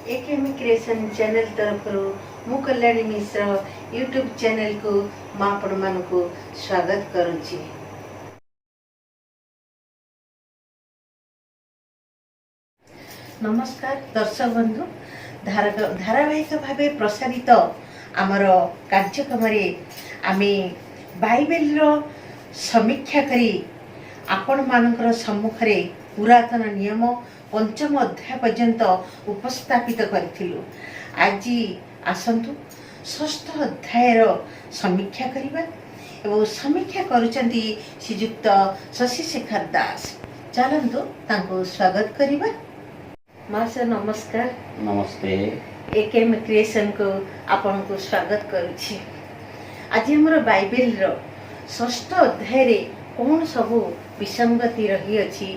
एकेमी creation channel तरफ मु कल्याणी मिश्र YouTube channel को आपण मानक स्वागत करुच्ची। नमस्कार दर्शक बंधु, धारावाहिक भाव प्रसारित आमर कार्यक्रम आमे बाइबेल रो समीक्षा करी आपण मानकर सम्मुखरे पुरातन नियम पंचम अध्याय पर्यंत उपस्थापित करिथिलु। आज आसंतु षष्ठ अध्यायर समीक्षा करिबा एवं समीक्षा करुचंती श्रीयुक्त शशिशेखर दास। चलंतु तांको स्वागत करिबा। मास्टर नमस्कार। नमस्ते। एकेम क्रिएशन को आपन को स्वागत करुछि। आज हमर बाइबेल रो षष्ठ अध्याय रे कोन सबु विसंगति रही अछि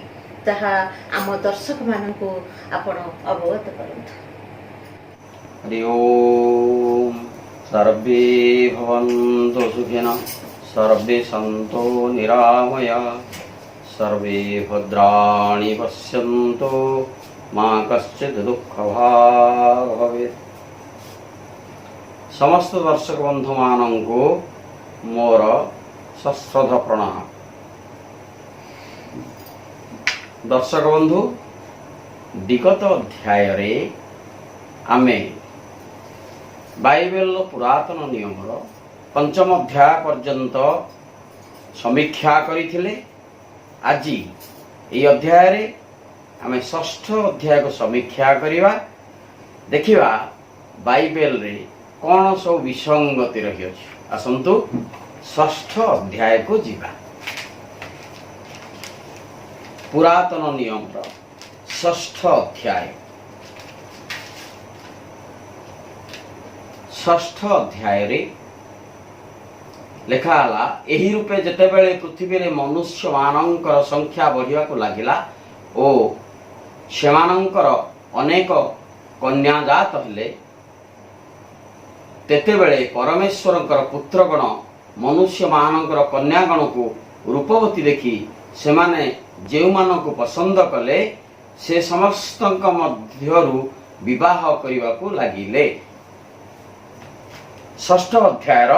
ताहा आम दर्शक मानकु आपण अवगत करंतु। हरि ओम। सर्वे भवन्तु सुखिनः, सर्वे सन्तु निरामयाः, सर्वे भद्राणि पश्यन्तु, मा कश्चित् दुःखभाग् भवेत्। समस्त दर्शक बंधु मानंको मोर सश्रद्ध प्रणाम। दर्शक बंधु, विगत अध्याय रे आमे बाइबेल पुरातन नियम पंचम अध्याय पर्यंत समीक्षा करिथिले। आज ये अध्याय रे आमे षष्ठ अध्याय को समीक्षा करिवा। देखिवा बाइबेल रे कौन सब विसंगति रही अछि। आसंतु षष्ठ अध्याय को जीवा। पुरातन नियम रो षष्ठ अध्याय। षष्ठ अध्याय रे लेखा हला एही रूपे जते बेले पृथ्वी रे मनुष्य मानकर संख्या बढ़िया को लागिला ओ सेमानंकर अनेक कन्या जात हेले, तेते बेले परमेश्वरंकर पुत्रगण मनुष्य मानकर कन्यागण को रूपवती देखि सेमाने जेउ मानको पसंद कले से समस्तक मध्यरु विवाह करिवा को लागिले। षष्ठ अध्यायर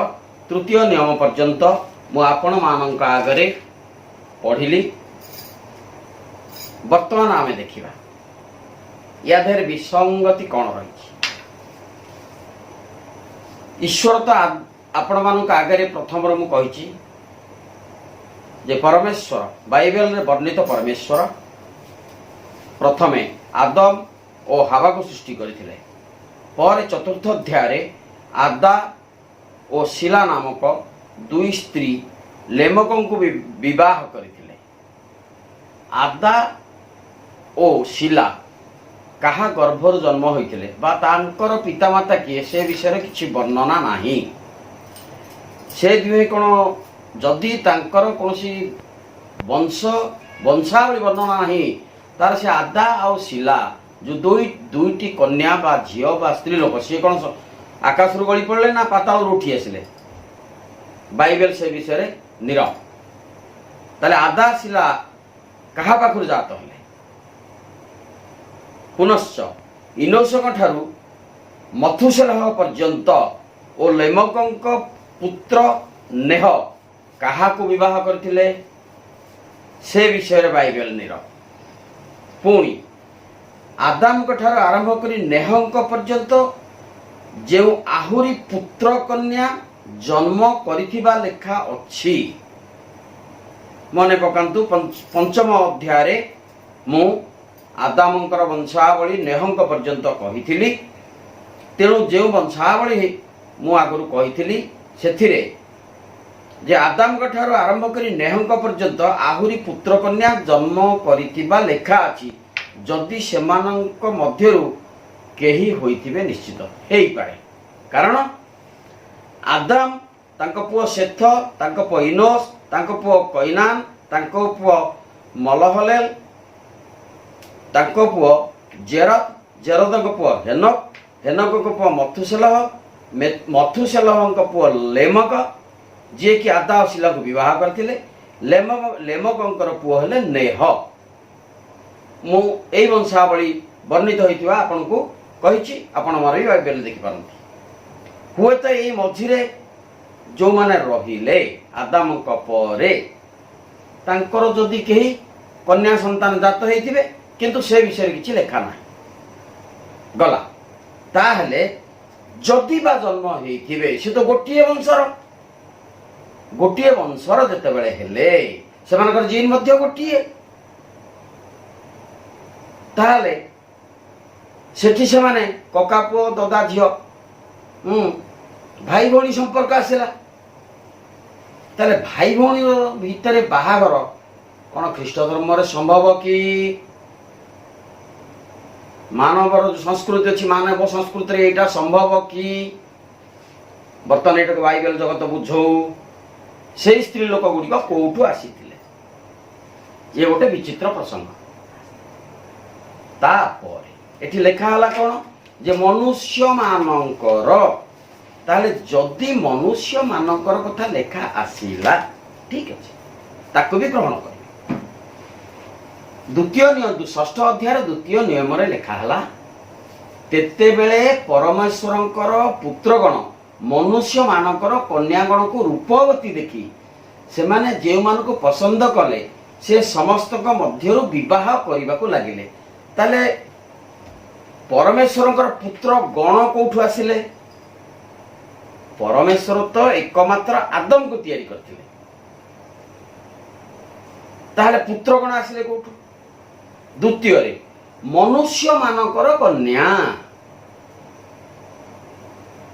तृतीय नियम पर्यंत मु आपण मानक आगरे पढ़िली। वर्तमान आमे देखिबा या देर विसंगति कौन रही। ईश्वर तो आपण मानक आगरे प्रथम मु कहिछि जे परमेश्वर बाइबेल रे वर्णित परमेश्वर प्रथमे आदम और हावा को सृष्टि करथिले। पर चतुर्थ अध्याय रे आदा और शिला नामक दुई स्त्री लेमकों को विवाह करथिले। आदा और शिला कहा गर्भर जन्म होइथिले बा तांकर पितामाता किए से विषय किछि वर्णना नाही। से दुहे कोन जदि तांकर कोनसी वंशावली वर्णना नाही तार से आदा और शिला जो दुईटी कन्या बा झियो बा स्त्री लोक सी कौन आकाश रु गली पड़े ना पाताल उठी आसिले। बाइबेल से विषय निरव। ताले आदा शिला कहा पाखुर जात हेले। पुनश्च इनोसक ठारू मथुसेलह पर्यंत ओ लेमकंक पुत्र नेह कहा को विवाह करथिले से विषय बाइबेल निरव। पुणी आदाम ठार आरंभ करी नेहंक पर्यंत जे आहुरी पुत्र कन्या जन्म करिथिबा लेखा अछि। मने पकांतु पंचम अध्याय रे मु आदामंकर वंशावली नेहंक पर्यंत कहिथिली। तेणु जे वंशावली मु आगुरु कहिथिली सेथिरे जे आदाम ठार आरंभ करी नेहंक पर्यंत आहुरी पुत्र कन्या जन्म करिथिबा लेखा अछि। जदि सेमानंक मध्यरु केही होइथिबे निश्चित हेई पारे। कारण आदाम तांको पुओ सेथ, तांको पुओ इनोस, तांको पुओ कैनान, तांको पुओ मलहलेल, तांको पुओ जेरद, जेरदक पुओ हेनक, हेनकक पुओ मथुसेलह, मथुसेलहक पुओ लेमक जे कि आदा और शिला को विवाह करथिले। लेमकंकर पुओ हेले नेह। मु एई वंशावली वर्णित होइतिबा आपन को कही आपण मोर बाइबल देखिपारती। हुए तो ये मझिरे जो माने रहिले आदाम परे तांकर जदि कहीं कन्या संतान जात होइथिबे किंतु से विषय किछि लेखा ना गला ताहले जदि बा जन्म होइथिबे से तो गोटिए वंशर जते बेले हेले सेमानकर जीन मध्य गोटिए ताहले सेठी से माने कका पुओ ददा झियो भाई भौणी संपर्क आसला ताले भाई भौणी भितर बाहागर कौन ख्रीष्ट धर्म रे संभव कि मानवर जो संस्कृति अच्छी मानव संस्कृति रे एटा संभव कि बर्तमान एटा बाइबल जगत बुझौ से स्त्री लोक गुड़िक कोठू आसी ये गोटे विचित्र प्रसंग। तापर एठी लेखा हला कौन जे मनुष्य मानकर ताले जदि मनुष्य मानकर कथा लेखा आसीला ठीक अच्छे ताको भी ग्रहण कर। द्वितीय नियम 6 अध्याय द्वितीय नियम रे लेखा हला तेते बेले परमेश्वरंकर पुत्रगण मनुष्य मानकर कन्यागण को रूपवती देखी से माने जे मान को पसंद कले से समस्त मध्यरु विवाह करने को लगिले ताले परमेश्वरंकर पुत्र गण कोठु आसिले परमेश्वर तो एकमात्र आदम को तैयारी करथिले ताहले पुत्र गण आसिले कोठु द्वितीय रे मनुष्य मानकर कन्या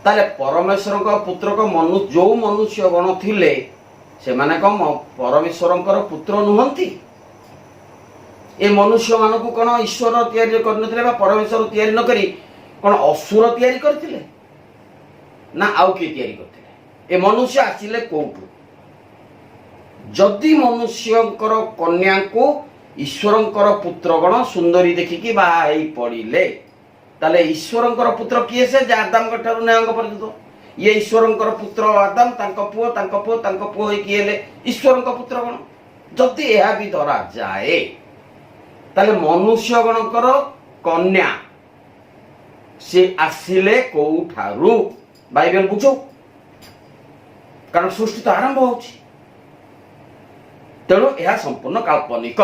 ताले परमेश्वर का पुत्र को जो मनुष्य गण थिले से माने कम परमेश्वरंकर पुत्र नुहंती ए मनुष्य मान को कौन ईश्वर तैयारी करनथिले बा परमेश्वर तैयारी न करी कौन असुर तैयारी करथिले ना आउ के तैयारी करथिले ए मनुष्य आसिले कोठु जदि मनुष्यंकर कन्या को ईश्वरंकर पुत्रगण सुंदरी देखिकी बाहा पड़िले ताले ईश्वरंकर पुत्र किए से आदाम ठारू न्यायंग पर्यंत ये ईश्वरंकर पुत्र आदाम तांको पुओ किए ईश्वरंक पुत्रगण जदि यह भी धरा जाए ताले मनुष्य गणकर कन्या से आसिले कोठारू बाइबल बुझो कारण सृष्टि तो आरंभ होछि तेणु यह संपूर्ण काल्पनिक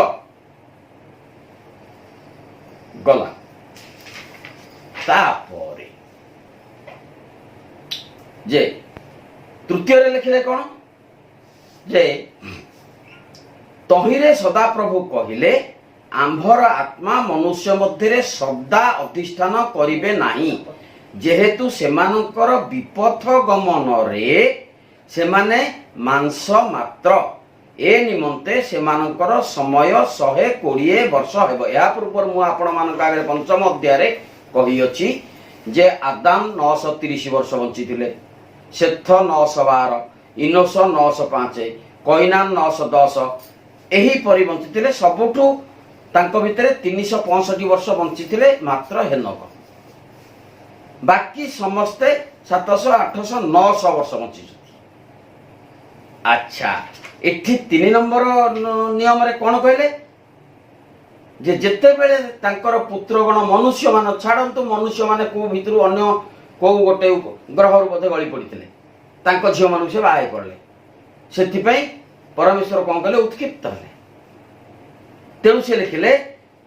गला तापरे जे तृतीय रे लिखिले कौन जे तहिरे सदा प्रभु कहिले आंभर आत्मा मनुष्य मध्य सदा अधिष्ठान करिवे नाही जेहेतु सेमानकर विपथ गमन रे सेमाने मांस मात्र ए निमंते सेमानकर समय 120 वर्ष हेबो। या पूर्व मु आपण मानक आगे पंचम अध्याय रे कहि अछि जे आदाम 930 वर्ष बंचिथिले सेथ 912 इनोस 905 कइनान 910 एही परि बंचिथिले सबुठु तांको भितरे 365 वर्ष बंचिथिले मात्र हेनक बाकी समस्ते 700 800 900 वर्ष बंची। अच्छा एठी 3 नंबर नियम रे कोन कहले जे जेते बेले तांकर पुत्रगण मनुष्य मान छाड़ंतु मनुष्य माने को भितरु अन्य को गोटे ग्रह रु बोधे गली पड़िथिले तांको झियो मानु से बाहे पड़ले सेथि पई परमेश्वर कोन कहले उत्क्षिप्त हले तेणु से लिखिले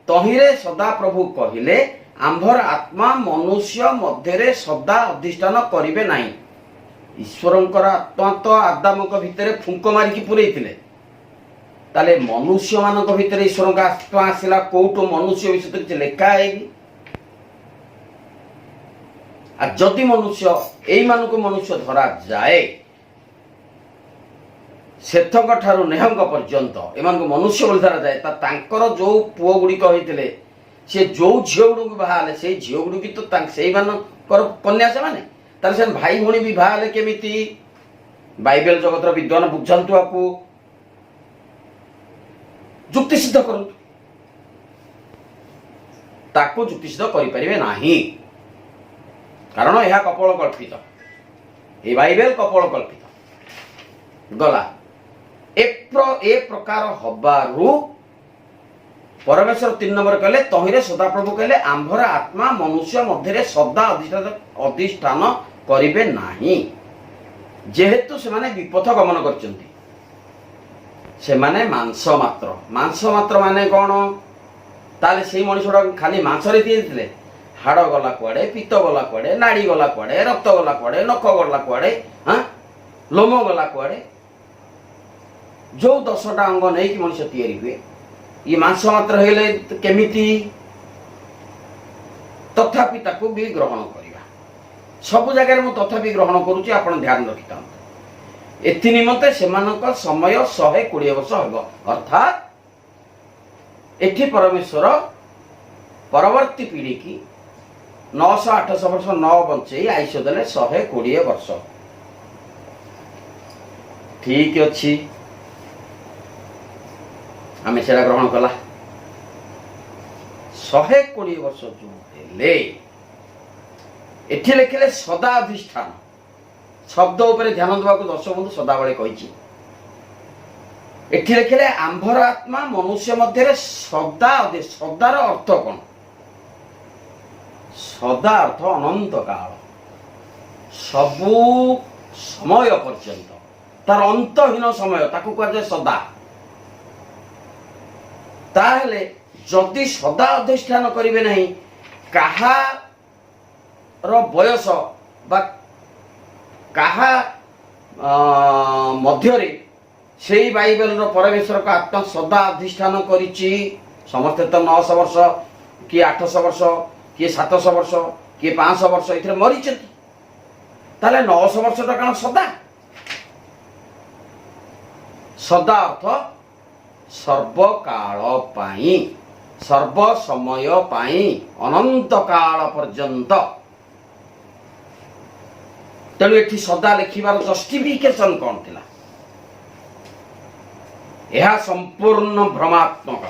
तहिरे सदा प्रभु कहिले आंभर आत्मा मनुष्य मध्यरे सदा अधिष्ठान करिवे नाही। ईश्वरंकर आत्मा तो आदामक भितरे फुंक मारिकी पुरैथिले ताले मनुष्य मानक भितरे ईश्वरंक आत्मा आसिला कोठो मनुष्य विषय किछि लेखा हेगी आ जदि मनुष्य एई मानक मनुष्य धरा जाए सेथक ठारू नेहंग पर्यंत एमान को मनुष्य बोल धरा जाए तांकर जो पुओ गुड़िक होइतिले से जो झियो गुड़िक बाहाले से झियो गुड़िक तो सेई मानकर कन्या से माने ताले से भाई भणी भी बाहाले केमिति बाइबल जगत विद्वान बुझंतु आपको जुक्ति सिद्ध करंतु ताको जुक्ति सिद्ध करि परिबे नाही कारण यह कपल कल्पित ए बाइबल कपल कल्पित गला ए प्रकार हबारु परमेश्वर 3 नंबर कहले तहिरे सदाप्रभु कहले आंभर आत्मा मनुष्य मध्य सदा अधिष्ठान करिबे नाही जेहेतु से माने विपथ गमन करचंती से माने मांस मात्र माने कौन ताले से मनुष्यटा खाली मांसरे दिए हाड़ गला कुआड़े पीत गला कुआड़े नाड़ी गला कुआड़े रक्त गला कुआड़े नख गला कुआड़े हाँ लोम गला कुआड़े जो 10टा अंग नहीं कि मनुष्य तैयारी हुए ये मांस मात्र हेले केमिति तथापि ताकू भी ग्रहण करिबा सब जगह मु तथापि ग्रहण करूची आपण ध्यान रखिता एथि निमंते सेमानक समय 120 वर्ष होबो अर्थात एठी परमेश्वर परवर्ती पीढ़ी की 900-800 वर्ष न बंचे आयुष देले 120 वर्ष ठीक अच्छी आम से ग्रहण कला 120 वर्ष जो हेले एठी लिखिले सदा अधिष्ठान शब्द उपरे ध्यान देवा दर्शक बंधु सदाबले कही एठी लिखिले आंभर आत्मा मनुष्य मध्य सदा सदार अर्थ कौन सदा अर्थ अनंत काल सबु समय पर्यंत तार अंतहीन समय ताकू कह सदा ताहले जदि सदा अधिष्ठान करिवे नहीं कहार बयस बा कहा मध्यरे से बाइबल परमेश्वर का आत्मा सदा अधिष्ठान करिछि समस्ते तो 900 वर्ष किए 800 वर्ष किए 700 वर्ष किए 500 वर्ष इथे मरीचंती ताले 900 वर्ष टा कण सदा सदा अर्थ सर्वकाल पाई सर्व समय पाई अनंत काल पर्यंत तेणु एठी सदा लिखिबार जस्टिफिकेशन कौन थिला यह संपूर्ण भ्रमात्मक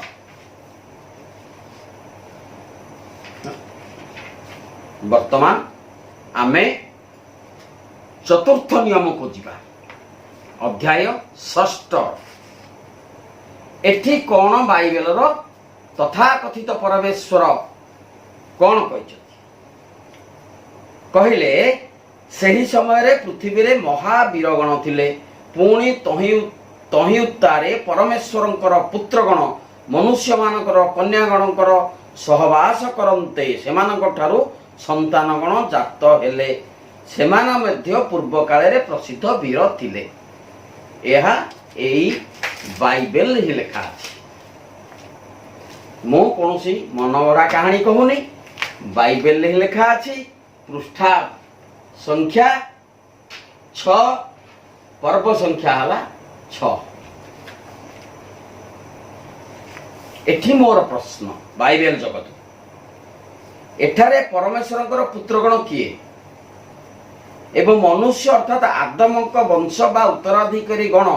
वर्तमान आमे चतुर्थ नियम को जीवा अध्याय 6 एठी कौन बाइबल रो तथाकथित परमेश्वर कौन कहले सही समय पृथ्वी रे महावीरगण थिले पुणी तही उत्तारे परमेश्वरंकर पुत्रगण मनुष्य मानकर कन्यागणकर सहवास करन्ते सेमानक ठारू संतानगण जात हेले सेमान मध्य पूर्व काले प्रसिद्ध वीर थिले यह एई बाइबल ही लिखा अछि मो कोनोसी मनोहरा कहानी कहूनी बाइबल ही लिखा अछि पृष्ठा संख्या 6 पर्व संख्या हला 6 एठी मोर प्रश्न बाइबल जगत एठारे परमेश्वरंकर पुत्रगण किए एवं मनुष्य अर्थात आदमक वंश बा उत्तराधिकारी गण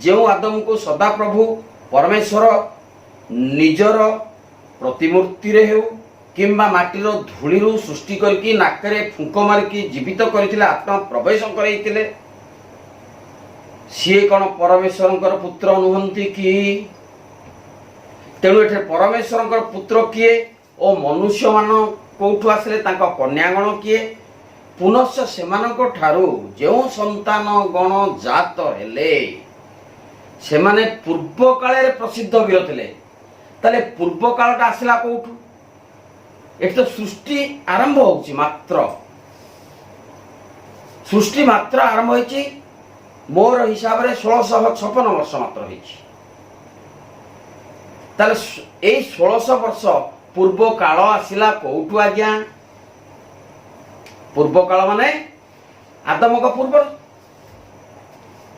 जो आदम को सदा प्रभु परमेश्वर निजर प्रतिमूर्ति रे हेउ किंबा माटीर धूलिरु सृष्टि करके नाकरे फुंक मारिकी जीवित करथिले आत्मा प्रवेश करैथिले सी कौन परमेश्वरंकर पुत्र नुहंती कि तेणु एठे परमेश्वरंकर पुत्र किए ओ मनुष्य मान कोठु आसले तांका कन्यागण किए पुनश्च सेमानक ठारू जो संतान गण जात हेले सेमाने पूर्व काले प्रसिद्ध वीर थिले ताले पूर्व कालटा आसला कोठु एट तो सृष्टि आरंभ होछि मात्र सृष्टि मात्र आरंभ होछि मोर हिसाब रे 1656 वर्ष मात्र होछि ताले ए 1600 वर्ष पूर्व काल आसिला कोठु आज्ञा पूर्व काल माने आदम का पूर्व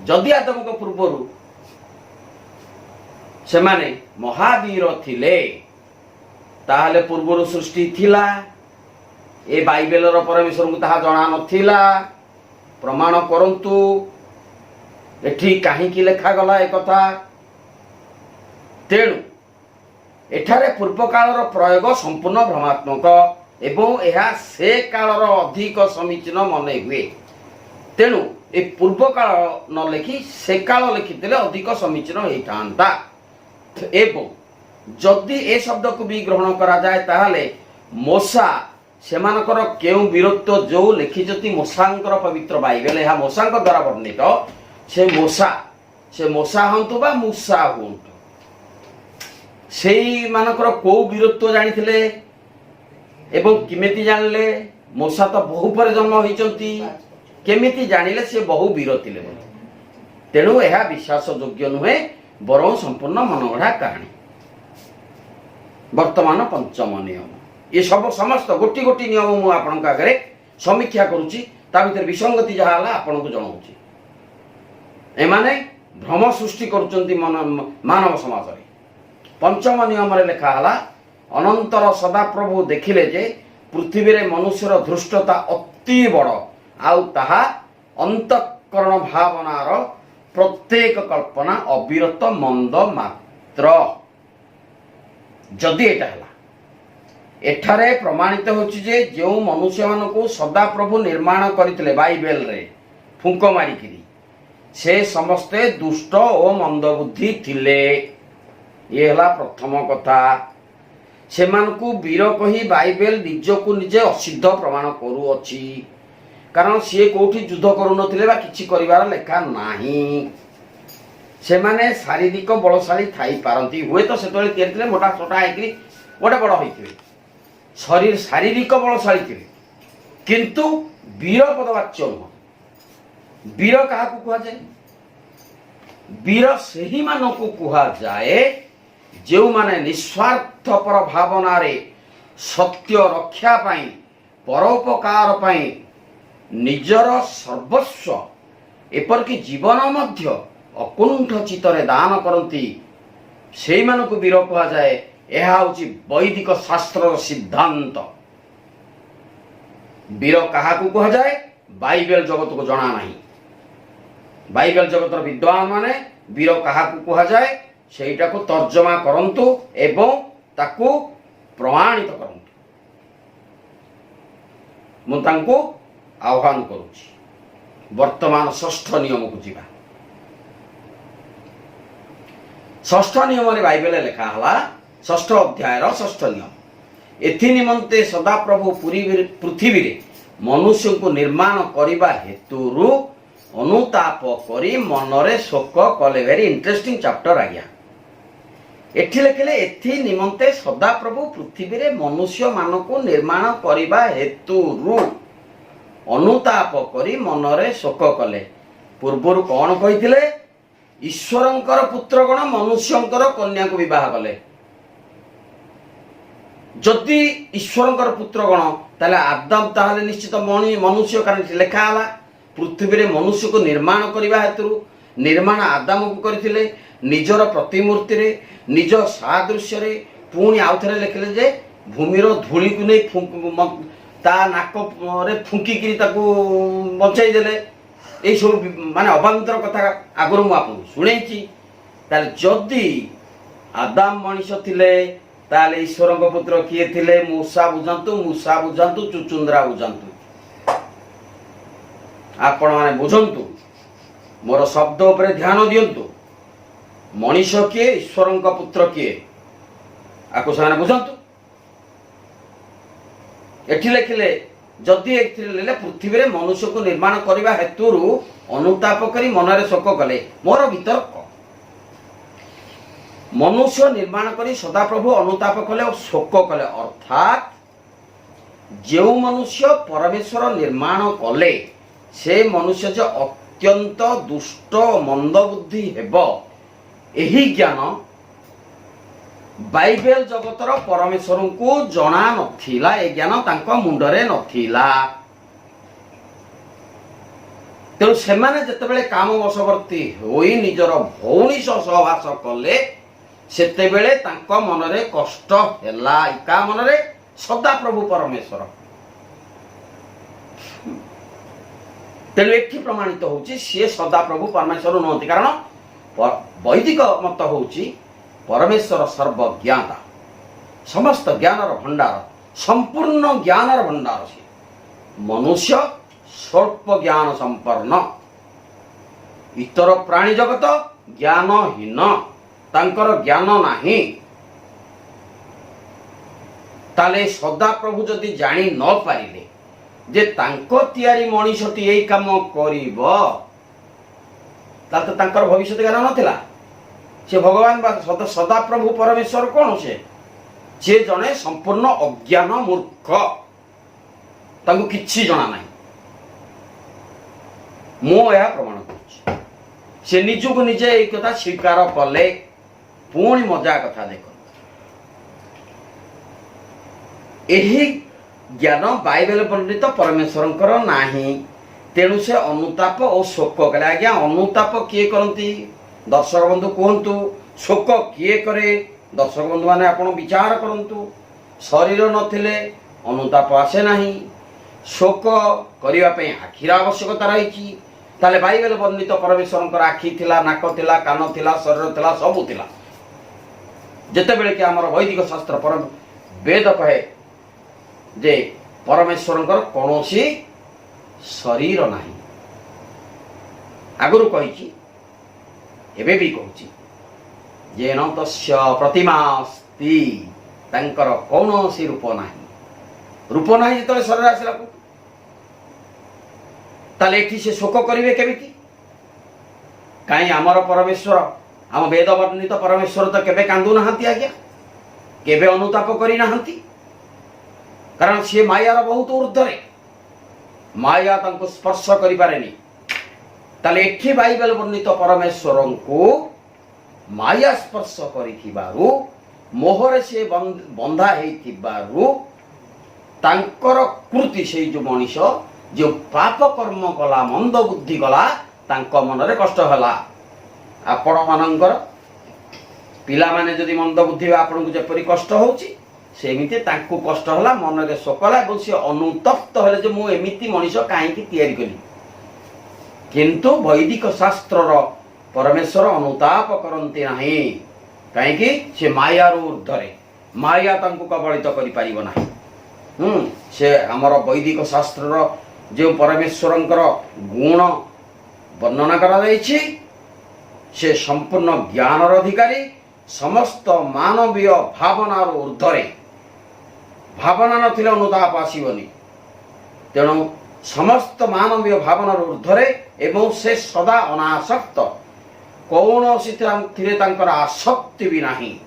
जदि आदम का पूर्व से माने महावीर थिले ताहले पूर्व सृष्टि थिला ए बाइबल रो परमेश्वर को ताहा जणा नथिला प्रमाण करंतु एठी काहे की लेखा गला ए कथा तेणु एठारे पूर्व काल रो प्रयोग संपूर्ण भ्रमात्मक एवं यह से कालर अधिक समीचीन मन हुए तेणु ए पूर्व काल न लिखि से काल लिखिले अधिक समीचीन होता एवं जदि ए शब्द को भी ग्रहण करा जाए ताहले मोसा सेमानकर केउ वीरत्व जो लिखिजति मोसांकर पवित्र बाइबल यह मोसांक द्वारा वर्णित से मोसा हंतु बा मूसा हंतु से मानकर को वीरत्व जानिथिले एवं किमेति जानले मोसा तो बहु पर जन्म होइचंती केमिति जानिले से बहु वीर थिले तेणु यह विश्वास योग्य नुहे बरं संपूर्ण मनगढ़ा कहानी। वर्तमान पंचम नियम ये सब समस्त गोटी गोटी नियम मु आपन आगे समीक्षा करुच्ची ता भीतर विसंगति जहाँ है आपन को जनाऊँगी एमाने भ्रम सृष्टि करुचंती मानव समाज रे। पंचम नियम रे लिखा है अनंतर सदाप्रभु देखिले जे पृथ्वी रे मनुष्यर धृष्टता अति बड़ आउ ताहा अंतःकरण भावनार प्रत्येक कल्पना अविरत मंद मात्र। जदि एटा हला एठारे प्रमाणित होछि जे जो मनुष्य मानकु सदाप्रभु निर्माण करथिले बाइबल रे फुंक मारिकिरी से समस्ते दुष्ट और मंद बुद्धि थिले। ये हला प्रथम कथा। सेमानकु वीर कही बाइबल निजकु निजे असिद्ध प्रमाण करूअछि कारण सी कोठी युद्ध करू नथिले बा किछि करिवार लेखा नाही। सेमाने शारीरिक बलशाली थाई पारंती हुए तो सेतले तेरथिले मोटा छोटा आइकरी गोटे बड़ होइथिले शरीर शारीरिक बलशाली थिले किंतु वीर पदवाच्य नुह। वीर कहा कुहा जाए वीर सेही मानकु कुहा जाए जो माने निस्वार्थपर भावना रे सत्य रक्षा पाई परोपकार पाई निजर सर्वस्व एपरकी जीवन मध्य अकुंठ चित्तरे दान करती से मानकु वीर कुहा जाए। यह हूँ वैदिक शास्त्र सिद्धांत। वीर कहा कुहा जाए बाइबल जगत को जना नहीं। बाइबल जगतर विद्वान माने वीर कहा कुहा जाए सेटा को तर्जमा करंतु एवं ताकू प्रमाणित करंतु। मु तांको आह्वान करुछि वर्तमान षष्ठ नियम को जीवा। षष्ठ नियम रे बाइबल लिखा हला षष्ठ अध्याय षष्ठ नियम एथि निमंते सदाप्रभु पृथ्वी रे मनुष्य को निर्माण करने हेतु अनुताप करी मनरे शोक कले। वेरी इंटरेस्टिंग चैप्टर आज्ञा एठी लिखिले एथि निमंते सदाप्रभु पृथ्वी रे मनुष्य मान को निर्माण करने हेतु अनुताप करी मनरे शोक कले। पूर्वर कौन कहिथिले ईश्वरंकर पुत्रगण मनुष्यंकर कन्या को विवाह कले। जदि ईश्वरंकर पुत्रगण ताले आदम ताहले निश्चित मनुष्य कारण लेखा हला पृथ्वी रे मनुष्य को निर्माण करने हेतु निर्माण आदम को करथिले निजर प्रतिमूर्ति रे निज सादृश्य रे पुणी आउ थरे लिखिले जे भूमिर धूली को नहीं ता नाक रे फुंकी किरी ताकू बचाई देले। ए सब माने अबांतर कथा आगुरु मु आपन सुनेछि ताले जदि आदम मनुष थिले ताले ईश्वर पुत्र किए थिले मूसा बुझातु चुचुंद्रा बुझातु। आपण माने बुझंतु मोर शब्द उपरे ध्यान दियंतु मनीष किए ईश्वर पुत्र किए आपको से बुझंतु। एठी लिखिले जदि ले पृथ्वी रे मनुष्य को निर्माण करने हेतु अनुताप करी मनरे शोक कले। मोर वितर्क मनुष्य निर्माण करी सदाप्रभु अनुताप कले और शोक कले अर्थात जो मनुष्य परमेश्वर निर्माण कले से मनुष्य जो अत्यंत दुष्ट मंद बुद्धि हेबो एही ज्ञान बाइबल जगतर परमेश्वर को जना नथिला। ए ज्ञान तांको मुंडरे नथिला। तेणु सेमाने जेतेबेले काम वशवर्ती होई निजर भौणी सहवास कले सेतेबेले तांको मनरे कष्ट हेला। इका मनरे सदा प्रभु परमेश्वर। तेणु एठी प्रमाणित होची सी सदा प्रभु परमेश्वर नहति कारण वैदिक मत होची परमेश्वर सर्वज्ञाता समस्त ज्ञानर भंडार संपूर्ण ज्ञानर भंडार से मनुष्य स्वल्प ज्ञान संपन्न इतर प्राणी जगत ज्ञानहीन तांकर ज्ञान नाही ताले सदाप्रभु जदि जानी न पारिले जे तांको तियारी मनीषटी एई काम करिबो ताल तो तांकर भविष्य ज्ञान नथिला। से भगवान बा सदाप्रभु परमेश्वर कौन से जने संपूर्ण अज्ञान मूर्ख तांको किछि जଣା नाही। मो या प्रमाण करूछि से निजु को निजे एक कथा स्वीकार कले। पुणी मजा कथा देख एही ज्ञान बाइबल पंडित परमेश्वरंकर नाही। तेणु से अनुताप और शोक कले। आज्ञा अनुताप किए करती दर्शक बंधु कहतु, शोक किए करे दर्शक बंधु माने आपण विचार करंतु। शरीर नथिले अनुताप आसे नाही। शोक करिवा पई आखिर आवश्यकता रही। ताले बाइबल वर्णित परमेश्वरंकर आखि थिला, नाक थिला, कान थिला, शरीर थिला, सब थिला। जेते बेले कि हमर वैदिक शास्त्र परम वेद कहे जे परमेश्वरंकर कोनोसी शरीर नाही। आगुरु कहिछि एबे भी कहछि जे न तस्य प्रतिमा अस्ति, तांकर कोनोसी रूप नाही। रूप नाही जेतले शरीर आसिला को ताले एठी से शोक करिवे केमिति? काई हमर परमेश्वर आम वेद वर्णित परमेश्वर तो केबे कांदु नाहंती आज्ञा, केबे अनुताप करि नाहंती। कारण सी मायार बहुत ऊर्ध्वरे, माया तांको स्पर्श करि पारेनी। ताले एठी बाइबल वर्णित परमेश्वरंको माया स्पर्श करिथिबारु, मोहरे से बंधा हेइथिबारु, तांकर कृति से जो मनीष जो पाप कर्म कला, मंद बुद्धि कला, तांको मनरे कष्ट हला। आपण मानकर पिला माने जदि मंद बुद्धि आपन को जेपरि कष्ट होउची, सेमिते तांको कष्ट हला, मनरे शोकला এবং से अनुतप्त हले जे मु एमिति मनीष काहे की तयारी कली। किंतु वैदिक शास्त्रर परमेश्वर अनुताप करंती नाही। काहे की से मायार ऊर्ध्वरे, माया तांको कबलित करि पारिबो नाही। से हमर वैदिक शास्त्रर जो परमेश्वरंकर गुण वर्णना करा जायछि, से संपूर्ण ज्ञानर अधिकारी, समस्त मानवीय भावनार ऊर्ध्वरे। भावना नथिले अनुताप आसीबनी। तेणु समस्त मानवीय भावनार ऊर्ध्वरे एवं से सदा अनासक्त, कौनसी थिरे तांकर आसक्ति भी नाही।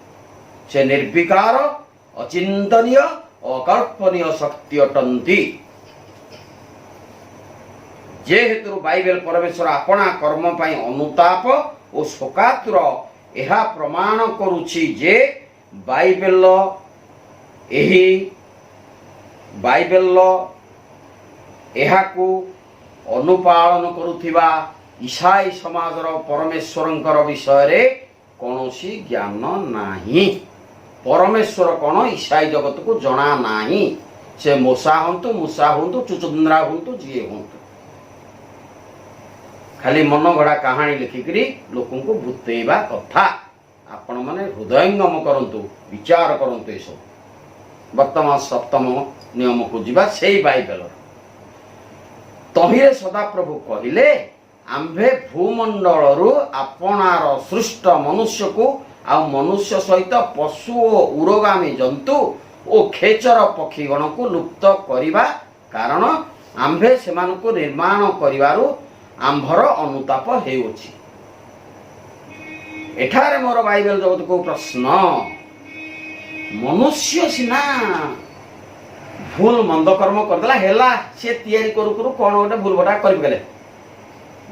से निर्विकार, अचिंतनीय, अकल्पनीय शक्ति अटंती। जेहेतु बाइबल परमेश्वर आपणा कर्म पाई अनुताप और शोकातुर एहा प्रमाण करुछि जे बाइबल एहाकु अनुपालन करुथिबा ईसाई समाजर परमेश्वरंकर विषय रे कोनोसी ज्ञान नाही। परमेश्वर कोन ईसाई जगत को जना नाही। से मूसा हंतु चुचुंद्रा हंतु जीए हंतु खाली मन गढ़ा कहानी लिखिकी लोक भूतेवा कथा। आपण माने हृदयंगम करंतु, विचार करंतु। ये सब वर्तमान सप्तम नियम को जीवा से बाइबल तहिरे सदाप्रभु कहिले, आम्भे भूमंडल आपणार सृष्ट मनुष्य को आ मनुष्य सहित पशु और उरोगामी जंतु और खेचर पक्षीगण को लुप्त करिबा कारण आम्भे सेमानकु निर्माण करिवारु आंभर अनुताप हेउछि। एठारे मोर बाइबल जगत को प्रश्न, मनुष्य सिना भूल मंद कर्म करदेला हेला, से तैयारी करू करू कोन गोटे भूल बटा करि गेले।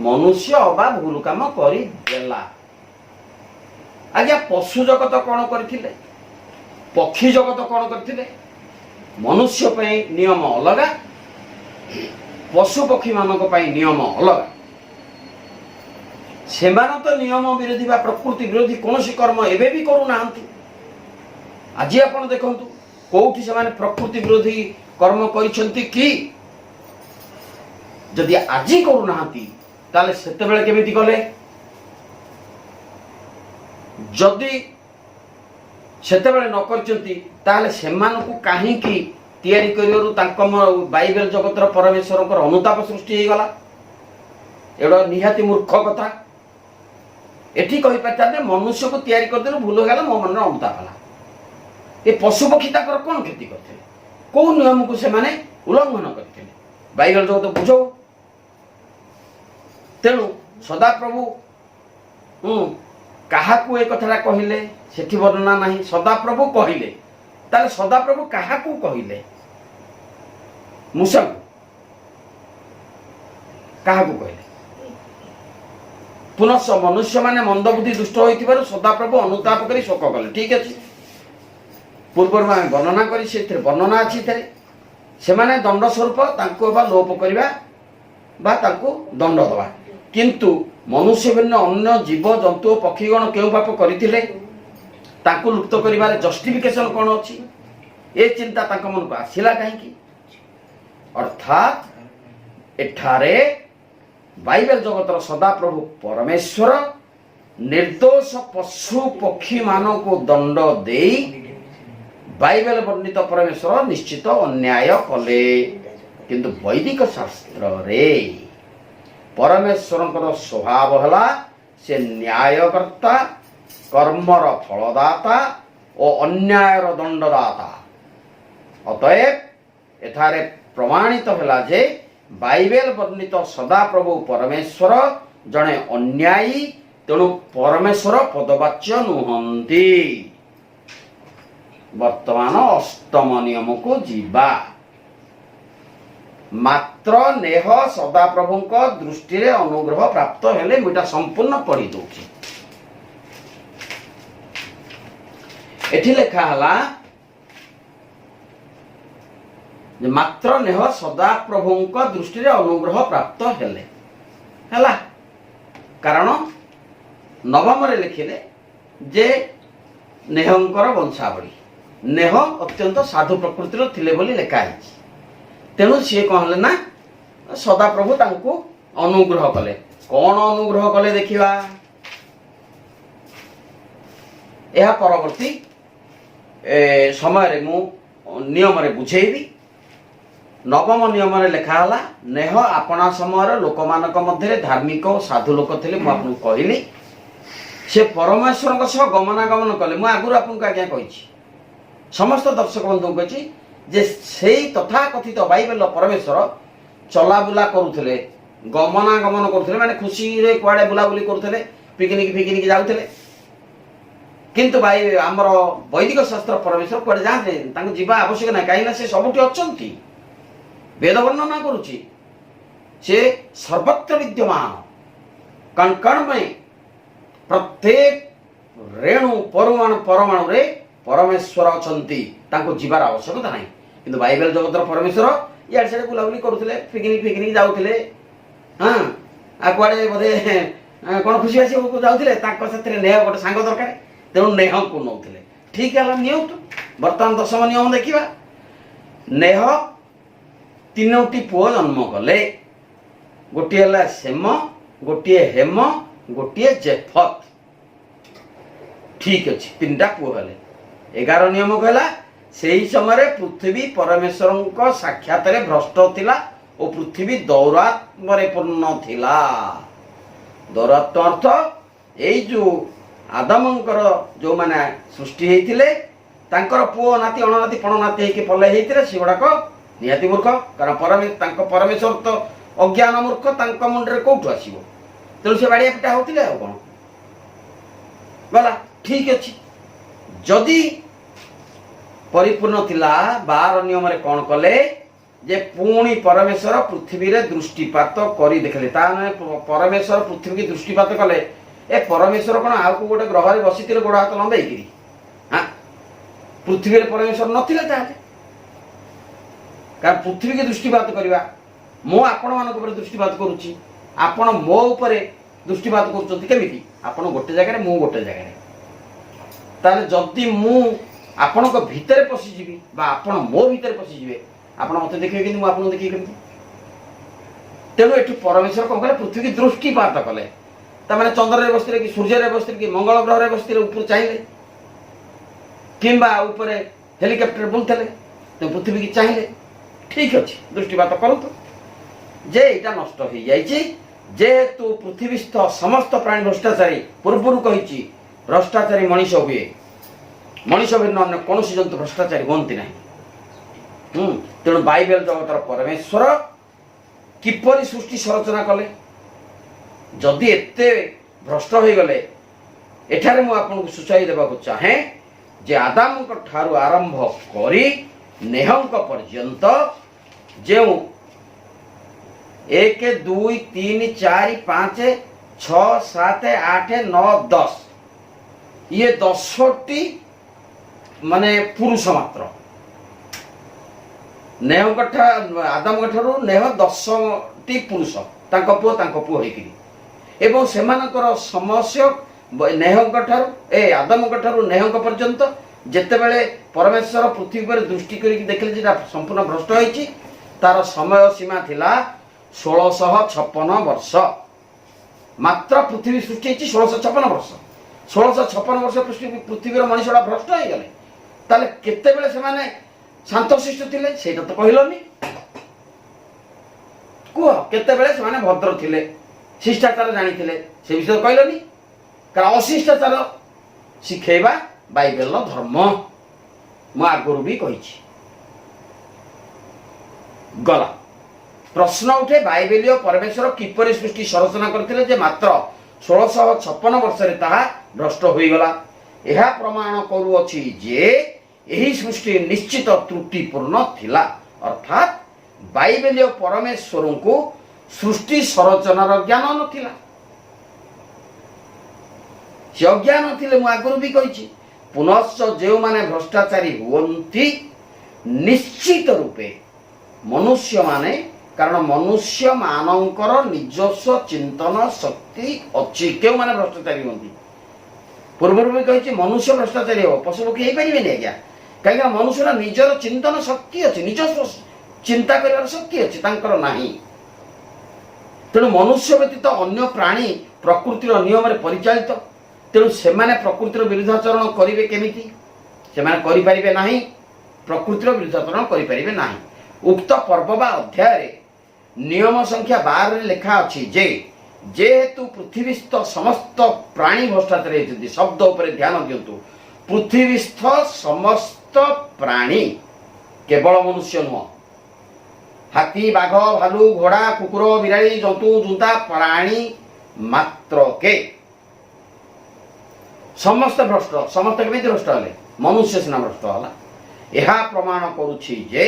मनुष्य अबा भूल काम करि देला। आज्ञा पशु जगत कोन करथिले, पक्षी जगत कोन करथिले? मनुष्य पई नियम अलगा, पशु पक्षी मानक पई नियम अलगा। सेमान तो नियम विरोधी बा प्रकृति विरोधी कौन कर्म एबे भी करू नाहंती। आज आपण देखंतु कोठी सेमाने प्रकृति विरोधी कर्म करिसंती कि जदि आजी करू नाहंती ताले सेते बेले केमिति गले? जदि सेते बेले न करचंती ताले सेमानकु काहे की तैयारी करिवरु तांको बाइबल जगतर परमेश्वरकर अनुताप सृष्टि हे गला। एडा निहाती मूर्ख कथा। एठी कहि पाता मनुष्य को तैयारी कर देनु भूल गला, मो मन अनुताप हला। ए पशु पक्षी ताकर कौन क्षति करते कौ नियम को से माने उल्लंघन करते बाइबल जगत बुझो तेणु सदाप्रभु काहाकू ए कथा कहले सेठी वर्णना नहीं सदाप्रभु कहले ताले सदाप्रभु काहाकू कहले मूसा को काहाकू कहले पुनः मनुष्य माने मंदबुद्धि दुष्ट होइतिबारु सदाप्रभु अनुताप करी शोक कले ठीक अछि पूर्व में वर्णना करी से वर्णना अच्छी थे से माने दंड स्वरूप तांको बा लोप करवा बा तांको दंड दवा किंतु मनुष्य भिन्न अन्य जीव जंतु पक्षीगण केउ पाप करथिले तांको लुप्त करिबारे जस्टिफिकेशन कोन अछि ए चिंता तांको मन को आसिला काहेकि अर्थात एठारे बाइबल जगतर सदाप्रभु परमेश्वर निर्दोष पशु पक्षी मानव को दंड देई बाइबल वर्णित परमेश्वर निश्चित अन्याय कले किंतु वैदिक शास्त्र रे परमेश्वर स्वभाव हला से न्यायकर्ता कर्मर फलदाता और अन्यायर दंडदाता अतएव एठारे प्रमाणित हला जे बाइबल वर्णित सदाप्रभु परमेश्वर जड़े अन्यायी तेणु परमेश्वर पदवाच्य नुहंती वर्तमान अष्टम नियम को जीवा मात्र नेह सदाप्रभु दृष्टि रे अनुग्रह प्राप्त हेले मुटा संपूर्ण पढ़ी दूची एठी लेखा हला जे मात्र नेह सदाप्रभु दृष्टि रे अनुग्रह प्राप्त हेले हला कारण नवम रे लिखिले जे नेहंकर वंशावली नेह अत्यंत साधु प्रकृतिर थिले बोली लेखा है तेणु सी कहले ना सदाप्रभु तांको अनुग्रह कले कौन अनुग्रह कले देखिबा यह परवर्ती समय रे मु नियम रे बुझेबी नवम नियम रे लेखा हला नेह आपना समय लोकमानक मध्य धार्मिक और साधु लोक थिले मु आपन कहली से परमेश्वर सह गमनागमन कले मु आगुर आपन आज्ञा कहिछि समस्त दर्शक बंधु कहि जे सेई तथा कथित बाइबल परमेश्वर चला बुला करुथले गमनागमन करुथले माने खुशी रे कुआडे बुला बुली करुथले पिकनिक जाउथले किंतु भाई आमर वैदिक शास्त्र परमेश्वर कुआडे जाते तांको जीवा आवश्यक ना काई ना से सबुठी अछंती वेद वर्णना करुची से सर्वत्र विद्यमान कण कण में प्रत्येक रेणु परमाणु रे परमेश्वर अछंती तांको जीवार आवश्यकता नहीं किंतु बाइबल जगतर परमेश्वर यार से बुलाबुली करुथले पिकनिक जाउथले हां आ कुआडे बोधे कोन खुशी आसी को जाउथले तांको साथे नेह गोटे सांग दरकार तेणु नेह को नौथले ठीक है नियंतु वर्तमान दशम नियम देखिबा नेह तीनोटी पुओ जन्म कले गोटे हला सेम गोटे हेम गोटे जेफत ठीक अछि तीनटा पुओ हले 11 नियम कहला सेही समय पृथ्वी परमेश्वर साक्षात भ्रष्ट थिला और पृथ्वी दौरात्म पूर्ण थिला दौरात्म अर्थ यही जो आदमंकर जो माने सृष्टि हेतिले तांकर पुओ नाती अणनाती पणनाती हेके पले हेतिले सेगुडाक निहाती मूर्ख कारण परमेश्वर तो अज्ञान मूर्ख तांका मुंडरे कोठु आसीबो तेणु से बाड़िया पिटा होतिले आ कोन गला ठीक अछि जदि परिपूर्ण थिला 12 नियम रे कोन कले जे पुणी परमेश्वर पृथ्वी रे दृष्टिपात करी देखले ता परमेश्वर पृथ्वी की दृष्टिपात कले ए परमेश्वर कोन आ को गोटे ग्रह रे बसितिले गोड़ हाथ लंबेई किरी हां पृथ्वी रे परमेश्वर नथिले ताहे कारण पृथ्वी की दृष्टिपात करबा मो आपण मानक ऊपर दृष्टिपात करूची आपण मो ऊपर दृष्टिपात करूचंती केमिति आपण गोटे जगह रे मो गोटे जगह रे ताले जदी मु आपण को भीतर पसी जीवी बा आपण मो भीतर पसी जीवे आपण मते देखिबे कि मु आपण देखि केमिति तेणु एठु परमेश्वर कोन करे पृथ्वी की दृष्टिपात कले ता माने चंद्र रे बस्तिले कि सूर्य रे बस्तिले कि मंगल ग्रह रे बस्तिले ऊपर चाहिए किंबा ऊपर हेलिकॉप्टर बुलथले तो पृथ्वी की चाहिए ठीक अछि दृष्टिपात करतु जे एटा नष्ट हो जाइछि जेहेतु पृथ्वीस्थ समस्त प्राणी भ्रष्टाचारी पूर्वरु कहिछि भ्रष्टाचारी मनीष हुए मनीष भिन्न अन्य कौन जंतु भ्रष्टाचारी हमें ना। तेणु बाइबल जगतर परमेश्वर किपरि सृष्टि संरचना कले जदि एते भ्रष्ट हो गले एठारे मु आपन सूचाई देबा चाहे जे आदाम ठारू आरंभ करी नेहंक पर्यंत जो 1 2 3 4 5 6 7 8 9 10 ये 10टी माने पुरुष मात्र नेहंक आदाम ठारू नेह 10टी पुरुष तांको पुओ होइकरी एवं सेमानकर समस्या नेहंक ठारू आदम ठारू नेहंक पर्यंत जेतेबेले परमेश्वर पृथ्वी पर दृष्टि करके देखले जे संपूर्ण भ्रष्ट होइछि तार समय सीमा थिला 1656 वर्ष मात्र पृथ्वी सृष्टि होइछि 1656 वर्ष 1656 वर्ष पृथ्वीर मनुष्यटा भ्रष्ट हो गले ताले केतेबेले से माने शांतशिष्ट थिले सेटा तो कहलोनी को केतेबेले से माने भद्र थिले शिष्टाचार जानिथिले से विषय कहलोनी कारण अशिष्टाचार शिखेबा बाइबल धर्म मु आगुरु भी कही गला प्रश्न उठे बाइबलीय परमेश्वर किपरि सृष्टि संरचना करथिले जे मात्र 1656 वर्ष रे ताहा भ्रष्ट होई गला एहा प्रमाण करूअछि जे एही सृष्टि निश्चित त्रुटिपूर्ण थिला अर्थात बाइबलीय परमेश्वर को सृष्टि संरचनार ज्ञान नथिला से अज्ञान थिले मु आगुरु भी कही पुनश्च जो माने भ्रष्टाचारी हुवंती निश्चित रूपे मनुष्य माने कारण मनुष्य मानकर निजस्व चिंतन शक्ति अच्छी क्यों माने भ्रष्टाचारी हुवंती पूर्व भी कही मनुष्य भ्रष्टाचारी हो पशु पक्षी हो पारे आज्ञा कहीं मनुष्य निजर चिंतन शक्ति अच्छी निजस्व चिंता कर शक्ति अच्छी तांकर नाही तेणु मनुष्य व्यतीत अन्य प्राणी प्रकृतिर नियम परिचालित तेणु सेमाने प्रकृतिर विरुद्धाचरण करेंगे केमिति सेमाने करि परिबे नाही प्रकृतिर विरुद्धाचरण करि परिबे नाही उक्त पर्व बा अध्याय रे नियम संख्या 12 रे लिखा अछि जे जेहेतु पृथ्वीस्थ समस्त प्राणी भ्रष्टाचारी हेतु शब्द उपरे ध्यान दियंतु पृथ्वीस्थ समस्त प्राणी केवल मनुष्य नुह हाथी बाघ भालू घोड़ा कुकुर बिराड़ी जंतु जुंता प्राणी मात्र के समस्त भ्रष्ट समस्त केमी भ्रष्ट हेले मनुष्य सीना भ्रष्ट होला यह प्रमाण करुछि जे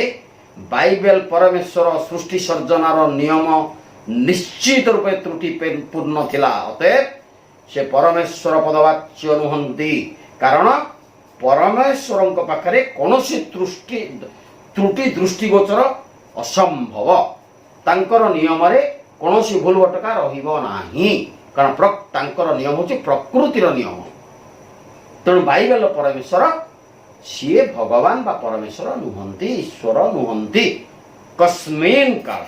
बाइबल परमेश्वर सृष्टि सर्जनार नियम निश्चित रूपे त्रुटिपूर्ण थिला अतएव से परमेश्वर पदवाच्य नुहंती कारण परमेश्वर पाखरे कौनसी त्रुटि दृष्टिगोचर असंभव तांकर नियम रे कौनसी भूल भटका रहिबो नाही कारण तांकर नियम होछि प्रकृतिर नियम तेणु बाइबल परमेश्वर सीए भगवान बा परमेश्वर नुहंती ईश्वर नुहंती कस्मिन काल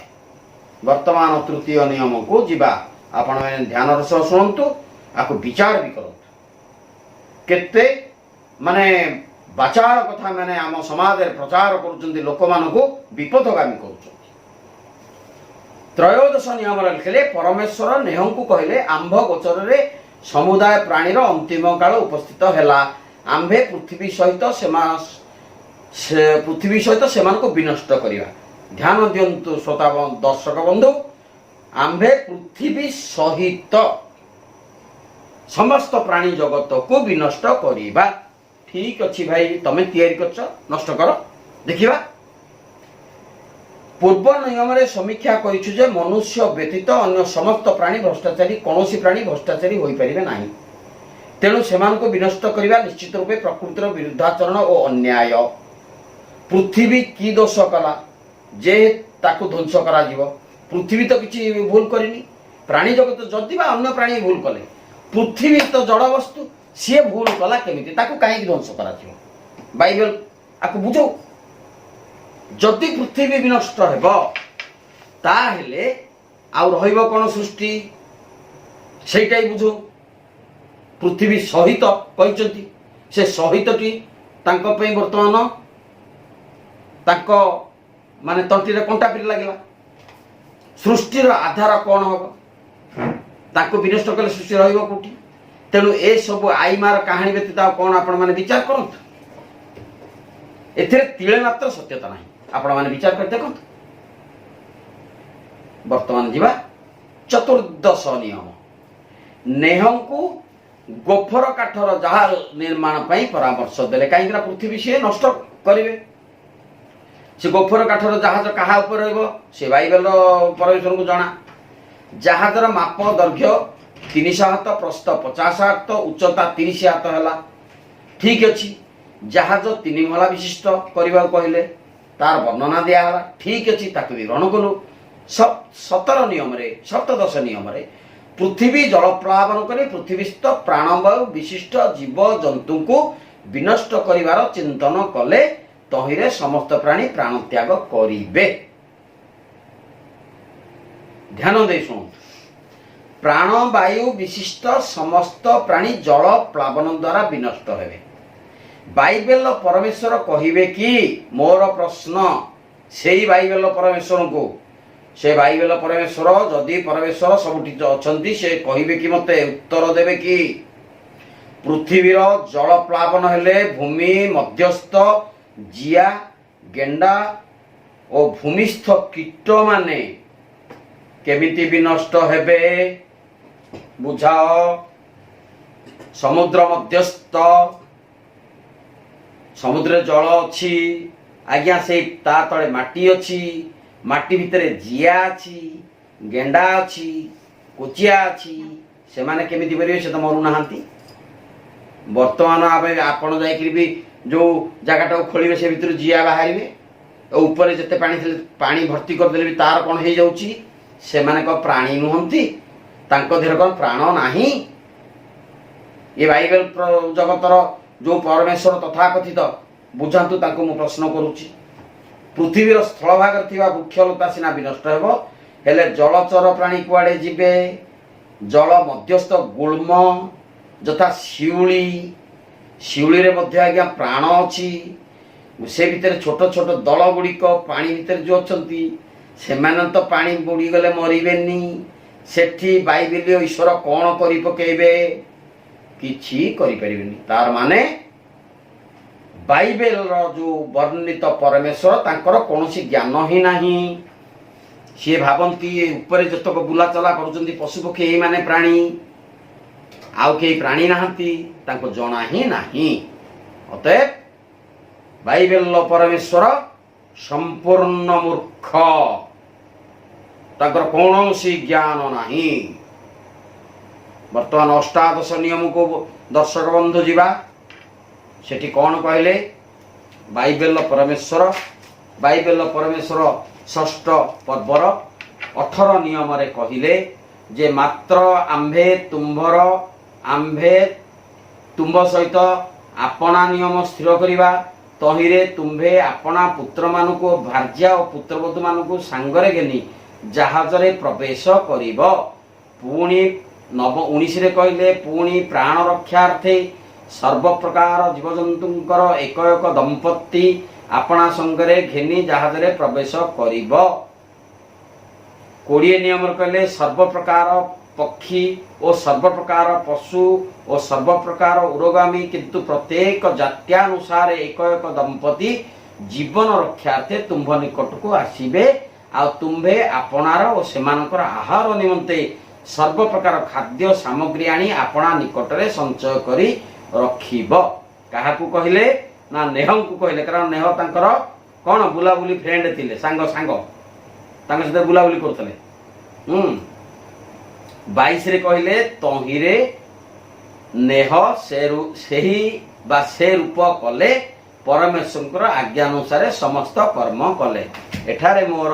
वर्तमान तृतीय नियम को जीवा आपण मैंने ध्यान सह शुणु आपको विचार भी करूँ केते माने बाचार कथा मैंने आम समाज प्रचार कर लोक मान विपदगामी कर त्रयोदश नियम लिखिले परमेश्वर नेह को कहले आंभ गोचर रे समुदाय प्राणीर अंतिम काल उपस्थित हैला आंभे पृथ्वी सहित सेमानको विनष्ट करिवा ध्यान दियंतु श्रोता दर्शक बंधु आंभे पृथ्वी सहित समस्त प्राणी जगत को विनष्ट करिवा ठीक अच्छी भाई तमे तैयारी करछ नष्ट कर देखिबा पूर्व नियम रे समीक्षा करिछु जे मनुष्य व्यतीत अन्य समस्त प्राणी भ्रष्टाचारी कौनसी प्राणी भ्रष्टाचारी होई परिबे नाही तेणु सेमानको विनष्ट करिवा निश्चित रूपे प्रकृतिर विरुद्धाचरण और अन्याय पृथ्वी की दोष कला जे ताकू ध्वंस करा जीव पृथ्वी तो किछि भूल करिनी प्राणी जगत जदि बा अन्य प्राणी भूल कले पृथ्वी तो जड़ वस्तु सी भूल कला केमिति ताकू काहे ध्वंस करा जीव बाइबल आकु बुझो जदि पृथ्वी विनष्ट हेबो ताहेले आउ रहिबो कोन सृष्टि सेटाई बुझो पृथ्वी सहित कहते से सहितटी तांको पे वर्तमान तांको माने तंटी रे कंटा पिट लागला सृष्टिर आधार कौन हम तांको विनष्ट कले सृष्टि रहिबो कोठी तेणु ए सब आईमार कहानी व्यतीत कौन आपण माने विचार करत एथिरे तिळे मात्र सत्यता नाही। आपण माने विचार कर देखो। वर्तमान जीवा चतुर्दश नियम। नेहंकु गोफर काठर जहाज निर्माण पई परामर्श देले, कहीं पृथ्वी से नष्ट करिवे। से गोफर काठर जहाज कहा ऊपर रहइबो से बाइबल परमेश्वर को जाना। जहाजर माप दैर्घ्य 300 हाथ, प्रस्थ 50 हाथ, उच्चता 30 हाथ है। ठीक अच्छी जहाज 3 महला विशिष्ट करने कहले, तार वर्णना दिया। ठीक अच्छी ताकि भी ग्रहण कलु। 17 नियम रे 17 नियम रे पृथ्वी जल प्लावन कर पृथ्वीस्थ प्राणवायु विशिष्ट जीव जंतु को विनष्ट करिवार चिंतन कले तहिरे समस्त प्राणी प्राण त्याग करिवे। ध्यान दे सुन। प्राण वायु विशिष्ट समस्त प्राणी जल प्लावन द्वारा विनष्ट हेबे। बाइबल परमेश्वर कहिबे कि मोर प्रश्न सेई बाइबल परमेश्वर को, से बाइबल परमेश्वर जदि परमेश्वर सबुठी अछंती से कहिबे कि मते उत्तर देबे कि पृथ्वीर जल प्लावन हेले भूमि मध्यस्थ जिया गेंडा और भूमिस्थ कीट माने केमिति विनष्ट हेबे बुझाओ। समुद्र मध्यस्थ समुद्र जल अच्छी आज्ञा से ता तले माटी अच्छी, माटी भितर जिया अच्छी, गेंडा अच्छी, कोचिया अच्छी, से माने केमिति करिवे से तो मरु नाहांती। वर्तमान आपण जाइकरी भी जो जगटा खोलिवे से भितर जिया बाहरिवे, ऊपर जते पानी भर्ती कर देले भी तार कोन हे जाउची, से माने को प्राणी नुहंती, तांको देह कोन प्राण नाही। ये बाइबल जगतर जो परमेश्वर तथाकथित बुझातु तांको मु प्रश्न करूची। पृथ्वीर स्थल भाग थिबा वृक्षलता सिना विनष्ट हेबो, हेले जलचर प्राणी कुआडे जिबे। जल मध्यस्थ गुल्म जथा शिउली, शिउली रे मध्य आज्ञा प्राण अछि। से भितर छोट छोट दल गुड़िक पानी भितर जो अछंती सेमान तो पानी बुड़ी गले मरिबेनी। सेठी बाइबल ईश्वर कौन करि पकेबे? किछि करि परिबेनी। तार माने बाइबल जो वर्णित परमेश्वर तांकर कौनसी ज्ञान ही नहीं। सी भावती ऊपर जतक बुला चला करुचंदी पशु पक्षी एही माने प्राणी, आउ के प्राणी नाहंती, तांको जणा ही नहीं। अतएव बाइबल परमेश्वर संपूर्ण मूर्ख, तांकर कौनसी ज्ञान नहीं। वर्तमान अष्टादश नियम को दर्शक बंधु जीवा सेठी कौन कहले? बाइबल परमेश्वर षष्ठ पर्वर 18 नियम रे कहिले जे मात्र आम्भे तुम्भ सहित आपना नियम स्थिर करिबा, तहिरे तुम्भे आपना पुत्र मानकु भार्या और पुत्रवधू मानकु सांगरे गेनी जहाज रे प्रवेश करिब। पुणी 19 रे कहले पुणी प्राण रक्षार्थे सर्व प्रकार जीवजंतुंकर एक एक दंपत्ति आपना संगरे घेनी जहाज रे प्रवेश करिब। 20 नियम कहले सर्व प्रकार पक्षी और सर्व प्रकार पशु और सर्व प्रकार उरोगामी, किंतु प्रत्येक जात्यानुसार एक एक दंपति जीवन रक्षार्थे तुम्भ निकट को आसीबे। आ तुम्भे आपणार और सेमानकर आहार निमंते सर्व प्रकार खाद्य सामग्री आनी आपना निकट रे संचय करी रखिब। काहाकू कहले ना नेहंकू कहले, कारण नेह तांकर कोन बुलाबुली फ्रेंड थिले, सांग तांग सहित बुलाबुली करथले। 22 रे कहले तहिरे नेह सेही बा से रूप कले परमेश्वर आज्ञा अनुसार समस्त कर्म कले। एठारे मोर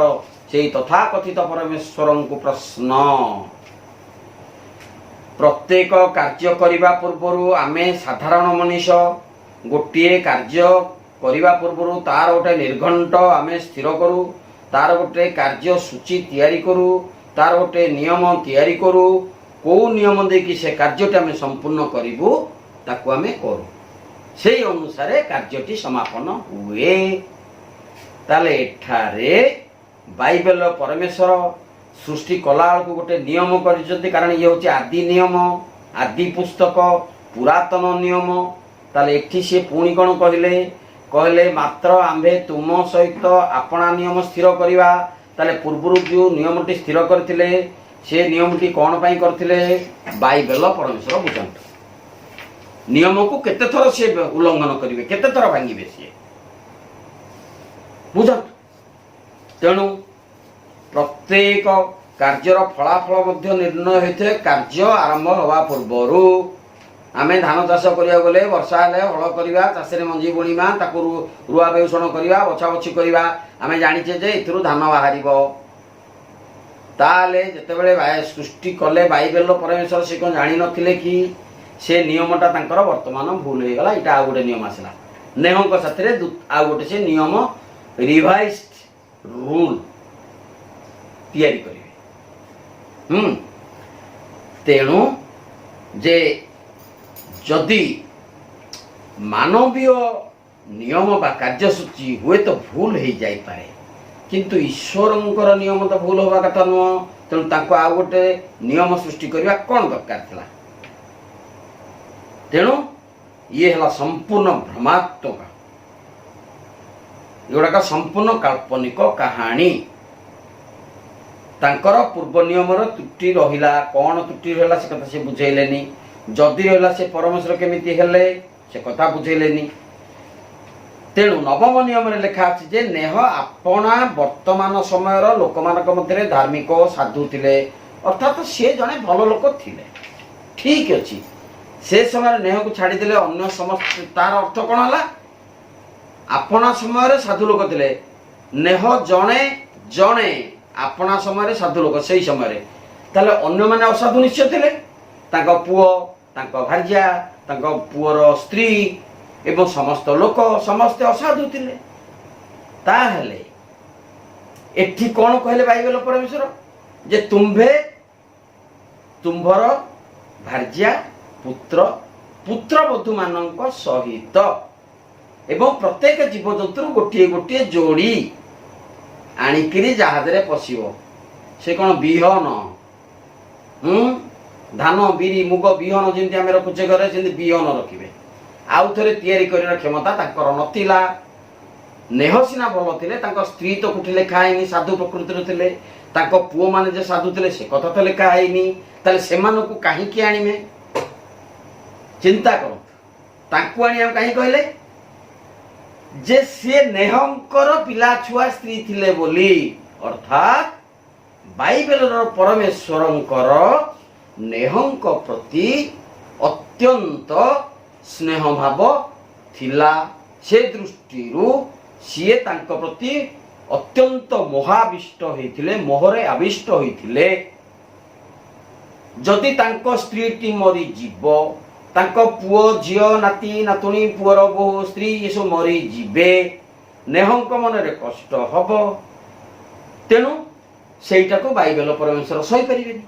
से तथाकथित परमेश्वर को प्रश्न, प्रत्येक कार्य करिबा पूर्वरु आमे साधारण मनीष गोटे कार्य करिबा पूर्वरु तार गोटे निर्घंट आमे स्थिर करू, तार गोटे कार्य सूची तैयारी करू, तार गोटे नियम तैयारी करू, को नियम देखि से कार्यटी आमे संपूर्ण करिबु ताकू आमे करू, सेही अनुसार कार्यटी समापन हुए। ताले एठारे बाइबल परमेश्वर सृष्टि कला को गोटे नियम कर, कारण ये हूँ आदि नियम, आदि पुस्तक, पुरातन नियम। ताले एठी से पुणी कौन कहले कहले मात्र आम्भे तुम सहित आपणा नियम स्थिर करवा ताले पूर्वरु जो नियमटी स्थिर करथिले से नियमटी कौन पाई करथिले बाइबल परमेश्वर बुझंतु नियम को केते थर से उल्लंघन करिवे केते थर भांगिबे से बुझंतु तेणु प्रत्येक कार्यर फलाफल मध्य निर्णय होते कार्य आरंभ हवा पूर्वरु आमे धान चाष करिया गले वर्षा हेले हल करिवा चाषरे मंजी बुणीमा ताकू रुआ बेउषण करिवा बछा बछि करिवा आमे जानिछे जे इथरु धान बाहरिबो ताले जेतेबेले सृष्टि कले बाइबल परमेश्वर से कोन जानि नथिले कि से नियमटा तांकर वर्तमान भूल हो गला इटा आ गोटे नियम आसला नेहंक साथरे आ गोटे से नियम रिवाइज्ड रूल तैयारी करिवे तेणु जे जदि मानवीय नियम बा कार्यसूची हुए तो भूल हो जाई पारे किंतु ईश्वरंकर नियम तो भूल होगा कथा नुह तेणु तांको आ गोटे नियम सृष्टि करबा कोन दरकार थिला तेणु ये हला संपूर्ण भ्रमात्मक एगुड़ाक संपूर्ण काल्पनिक कहानी तांकर पूर्व नियमर त्रुटि रहिला कौन त्रुटि रहिला से कथा से बुझेलेनी जदि रहिला से परमेश्वर केमिति हेले से कथा बुझेलेनी तेणु नवम नियम रे लिखा अछि जे नेह आपणा वर्तमान समयर लोक मानक मध्य धार्मिक साधु थिले अर्थात से जने भल लोक थिले ठीक अछि से समय नेह को छाड़ी देले अन्य समस्त तार अर्थ कोन हला आपणा समय साधु लोक थिले नेह जने जने आपणा समय साधु लोक से समय ताले अन्य माने असाधु निश्चय थिले तांको पुओ तांको भार्या तांको पुओर स्त्री एवं समस्त लोक समस्त असाधु थिले ताहले एठी कोन कहले बाइबल परमेश्वर जे तुम्भे तुम्भर भार्या पुत्र पुत्र बधू मानक सहित एवं प्रत्येक जीव जंतु गोटे गोटे जोड़ी आनिकिरी जहाज रे पशिबो से कोन बिहन धान बिरी मुग बिहन जेंति आमे रखुचे घरे जेंति बिहन रखिबे आउ थरे तयारी करिर क्षमता ताकर नथिला नेह सिना भल थिले तांको स्त्री तो कुठी लेखा हैनी साधु प्रकृतिर थिले तांको पुओ माने जे साधु थिले से कथा तो लेखा हैनी ताले सेमानकु काहे कि आनिमे चिंता करो तांको आनी हम काहे कहले जे से नेहंकर पिला छुआ स्त्री थिले बोली अर्थात बाइबल परमेश्वरंकर नेहंक प्रति अत्यंत स्नेह भाव थिला से दृष्टिरू सीए तांक प्रति अत्यंत मोहाविष्ट होइथिले मोहरे आविष्ट होइथिले जदि तांक स्त्री टी मरी जीव तांको पुओ झियो नाती नातुणी पुअर बहु स्त्री ये सब मरी जीवे नेहंक मनरे कष्ट हब तेणु सेटा को बाइबल परमेश्वर सही परिबेनी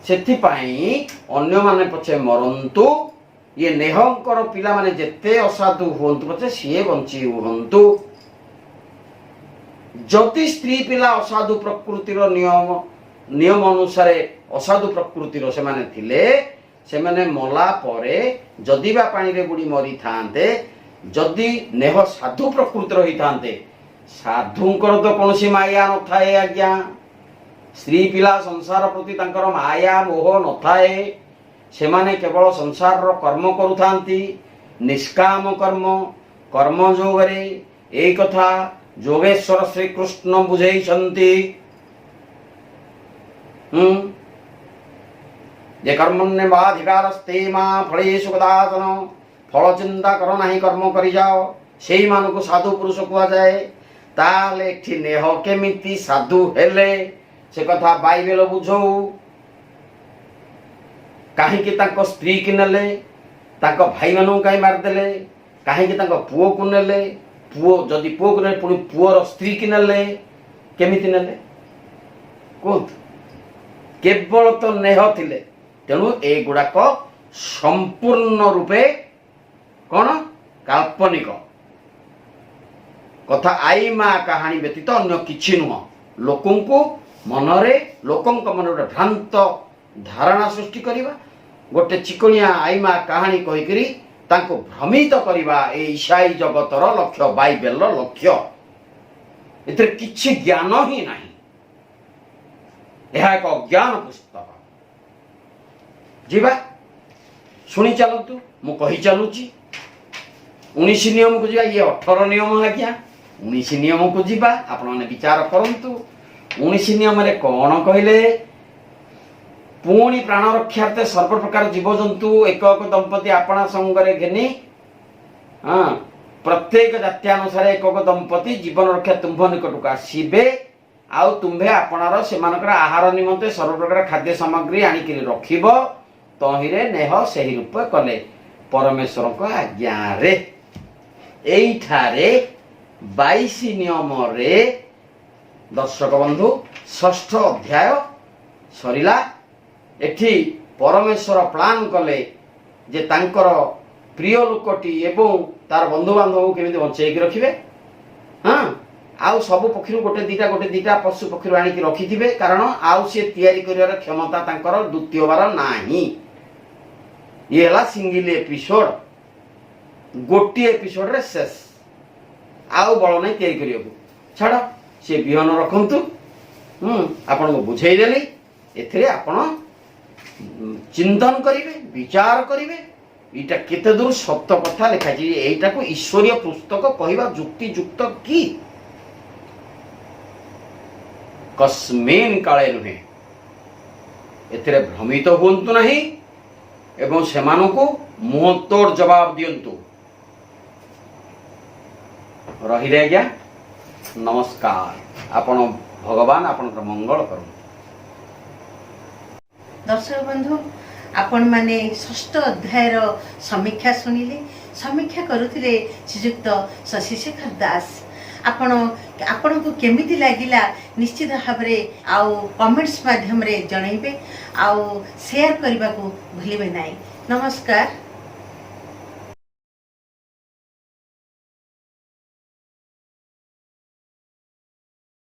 सेथि पई अन्य माने पछे मरंतु ये नेहंकर पिला माने जेते असाधु होंतु पछे सिए बंची होंतु जति स्त्री पिला असाधु प्रकृतिर नियम नियम अनुसार असाधु प्रकृतिर से माने थिले से माने मला परे जदि बा पानी रे बुडी मरी थांते जदि नेह साधु प्रकृतिर होई थांते साधुंकर तो कोनसी माया न थाए आज्ञा स्त्री पिला संसार प्रति तांकर माया मोह न थाए से माने केवल संसार रो कर्म करू थांती निष्काम कर्म कर्म जोगरे एई कथा जोगेश्वर श्री कृष्ण बुझेइछंती जे कर्मण्य बाधिकारस्ते मा फलेषु कदाचन फल चिंता कर नाही कर्म करि जाओ सेई मानको साधु पुरुष कुआ जाए ताले एठी नेह केमिति साधु हेले से कथा बाइबल बुझौ काहे कि तांको स्त्री कि नेले तांको भाई मानु काई मार देले काहे कि तांको पुओ को नेले पुओ जदि पुओ को ने पुनी पुओर स्त्री कि नेले केमिति नेले कोत केवल तो नेह थिले तेणु ए गुड़ाक संपूर्ण रूपे कौन काल्पनिक कथा आई माँ कहानी व्यतीत अन्य किछि नुह लोकंकु मनरे लोकंक मन गोटे भ्रांत धारणा सृष्टि करिबा गोटे चिकनिया आई माँ कहानी कहिकरी ତାଙ୍କୁ ଭ୍ରମିତ କରିବା ଏ ଇସାଇ ଜଗତର ଲକ୍ଷ୍ୟ, ବାଇବେଲର ଲକ୍ଷ୍ୟ। ଏଥିରେ କିଛି ଜ୍ଞାନ ହିଁ ନାହିଁ। ଏହା ଏକ ଅଜ୍ଞାନ ପୁସ୍ତକ। ଯିବା ଶୁଣି ଚାଲନ୍ତୁ, ମୁଁ କହି ଚାଲୁଛି। 19 ନିୟମକୁ ଯିବା। ଇଏ 18 ନିୟମ ଆଜ୍ଞା। 19 ନିୟମକୁ ଯିବା, ଆପଣମାନେ ବିଚାର କରନ୍ତୁ। 19 ନିୟମରେ କଣ କହିଲେ? ପୁଣି ପ୍ରାଣ ରକ୍ଷାର୍ଥେ ସର୍ବପ୍ରକାର ଜୀବଜନ୍ତୁ ଏକ ଏକ ଦମ୍ପତି ଆପଣା ସଙ୍ଗରେ ଘେନି, ପ୍ରତ୍ୟେକ ଜାତ୍ୟାନୁସାରେ ଏକ ଏକ ଦମ୍ପତି ଜୀବନ ରକ୍ଷା ତୁମ୍ଭ ନିକଟକୁ ଆସିବେ, ଆଉ ତୁମ୍ଭେ ଆପଣାର ସେମାନଙ୍କର ଆହାର ନିମନ୍ତେ ସର୍ବପ୍ରକାର ଖାଦ୍ୟ ସାମଗ୍ରୀ ଆଣିକିରି ରଖିବ। ତହିଁରେ ନେହ ସେହି ରୂପ କଲେ ପରମେଶ୍ୱରଙ୍କ ଆଜ୍ଞାରେ। ଏଇଠାରେ 22 ନିୟମରେ ଦର୍ଶକ ବନ୍ଧୁ 6ଠ ଅଧ୍ୟାୟ ସରିଲା। ଏଠି ପରମେଶ୍ୱର ପ୍ଲାନ୍ କଲେ ଯେ ତାଙ୍କର ପ୍ରିୟ ଲୋକଟି ଏବଂ ତାର ବନ୍ଧୁବାନ୍ଧବକୁ କେମିତି ବଞ୍ଚେଇକି ରଖିବେ। ଆଉ ସବୁ ପକ୍ଷରୁ ଗୋଟେ ଦିଟା ପଶୁ ପକ୍ଷରୁ ଆଣିକି ରଖିଥିବେ, କାରଣ ଆଉ ସିଏ ତିଆରି କରିବାର କ୍ଷମତା ତାଙ୍କର ଦ୍ୱିତୀୟବାର ନାହିଁ। ଇଏ ହେଲା ସିଙ୍ଗିଲ ଏପିସୋଡ, ଗୋଟିଏ ଏପିସୋଡରେ ଶେଷ, ଆଉ ବଳ ନାହିଁ ତିଆରି କରିବାକୁ। ଛାଡ଼, ସେ ବିହନ ରଖନ୍ତୁ। ଆପଣଙ୍କୁ ବୁଝେଇଦେଲି। ଏଥିରେ ଆପଣ ଚିନ୍ତନ କରିବେ, ବିଚାର କରିବେ, ଏଇଟା କେତେ ଦୂର ସତ କଥା ଲେଖାଯାଇଛି। ଏଇଟାକୁ ଈଶ୍ୱରୀୟ ପୁସ୍ତକ କହିବା ଯୁକ୍ତିଯୁକ୍ତ କି? କସ୍ମିନ୍ କାଳେ ନୁହେଁ। ଏଥିରେ ଭ୍ରମିତ ହୁଅନ୍ତୁ ନାହିଁ ଏବଂ ସେମାନଙ୍କୁ ମୁହଁତୋଡ଼ ଜବାବ ଦିଅନ୍ତୁ। ରହିଲେ ଆଜ୍ଞା, ନମସ୍କାର। ଆପଣ ଭଗବାନ ଆପଣଙ୍କର ମଙ୍ଗଳ କରନ୍ତୁ। ଦର୍ଶକ ବନ୍ଧୁ, ଆପଣମାନେ 6ଠ ଅଧ୍ୟାୟର ସମୀକ୍ଷା ଶୁଣିଲେ। ସମୀକ୍ଷା କରୁଥିଲେ ଶ୍ରୀଯୁକ୍ତ ଶଶିଶେଖର ଦାସ। ଆପଣଙ୍କୁ କେମିତି ଲାଗିଲା ନିଶ୍ଚିତ ଭାବରେ ଆଉ କମେଣ୍ଟସ୍ ମାଧ୍ୟମରେ ଜଣାଇବେ, ଆଉ ସେୟାର କରିବାକୁ ଭୁଲିବେ ନାହିଁ। ନମସ୍କାର।